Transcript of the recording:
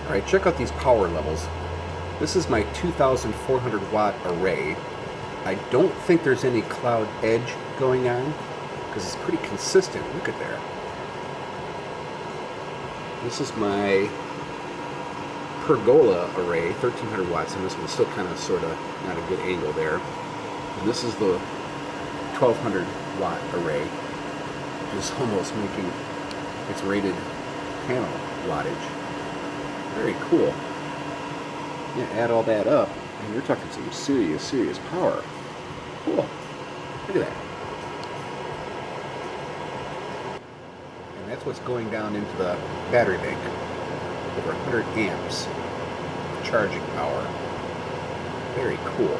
Alright, check out these power levels. This is my 2,400 watt array. I don't think there's any cloud edge going on because it's pretty consistent. Look at there. This is my pergola array, 1,300 watts, and this one's still kind of sort of not a good angle there. And this is the 1,200 watt array. It's almost making its rated panel wattage. Very cool. Yeah, add all that up, and you're talking some serious power. Cool. Look at that. And that's what's going down into the battery bank. Over 100 amps charging power. Very cool.